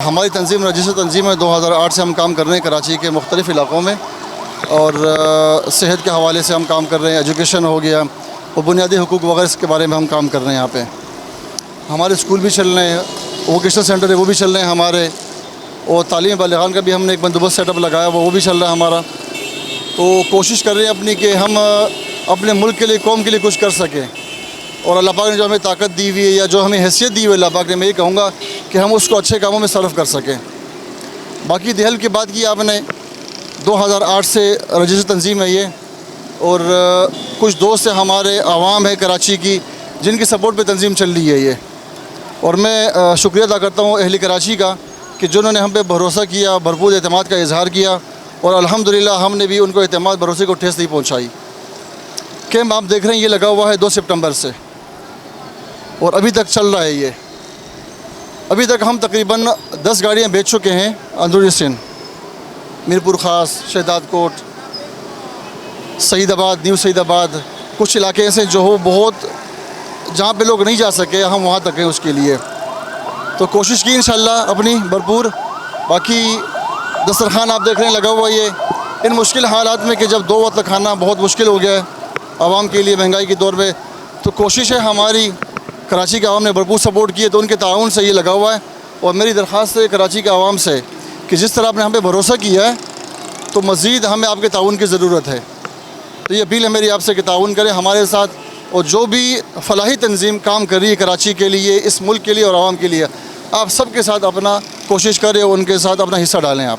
हमारी तंजीम रजिस्टर तंजीम है। 2008 से हम काम कर रहे हैं कराची के मुख्तलिफ़ इलाक़ों में और सेहत के हवाले से हम काम कर रहे हैं। एजुकेशन हो गया और बुनियादी हुकूक़ वगैरह के बारे में हम काम कर रहे हैं। यहाँ पे हमारे स्कूल भी चल रहे हैं, वोकेशनल सेंटर है वो भी चल रहे हैं हमारे, और तालीम बालिगान का भी हमने एक बंदोबस्त सेटअप लगाया वो भी चल रहा है हमारा। तो कोशिश कर रहे हैं अपनी कि हम अपने मुल्क के लिए, कौम के लिए कुछ कर सकें, और अल्लाह पाक ने जो हमें ताकत दी हुई है या जो हमें हैसियत दी हुई है अल्लाह पाक ने, मैं ये कहूँगा कि हम उसको अच्छे कामों में सर्व कर सकें। बाकी दहल की बात की आपने, 2008 से रजिस्टर तंजीम है ये, और कुछ दोस्त हमारे आवाम है कराची की जिनकी सपोर्ट पे तंजीम चल रही है ये, और मैं शुक्रिया अदा करता हूँ अहली कराची का कि जिन्होंने हम पे भरोसा किया, भरपूर एतमाद का इजहार किया, और अल्हम्दुलिल्लाह हमने भी उनको एतमाद भरोसे को ठेस नहीं पहुँचाई। कैंप आप देख रहे हैं ये लगा हुआ है 2 सितंबर से और अभी तक चल रहा है ये। अभी तक हम तकरीबन 10 गाड़ियाँ भेज चुके हैं अंदरूनी सिंध, मीरपुर ख़ास, शहदाद कोट, सईदाबाद, न्यू सईदाबाद, कुछ इलाके ऐसे जो हो बहुत जहाँ पे लोग नहीं जा सके हम वहाँ तक हैं उसके लिए। तो कोशिश की इंशाल्लाह अपनी भरपूर। बाकी दस्तरखान आप देख रहे हैं लगा हुआ ये इन मुश्किल हालात में कि जब 2 वक्त खाना बहुत मुश्किल हो गया है आवाम के लिए महंगाई के दौर में, तो कोशिश है हमारी कराची के आवाम ने भरपूर सपोर्ट की है, तो उनके ताउन से ये लगा हुआ है। और मेरी दरख्वास्त है कराची के आवाम से कि जिस तरह आपने हम पे भरोसा किया है तो मज़ीद हमें आपके ताउन की ज़रूरत है। तो ये अपील है मेरी आपसे कि ताउन करें हमारे साथ, और जो भी फलाही तंजीम काम कर रही है कराची के लिए, इस मुल्क के लिए और आवाम के लिए, आप सबके साथ अपना कोशिश करें और उनके साथ अपना हिस्सा डालें आप।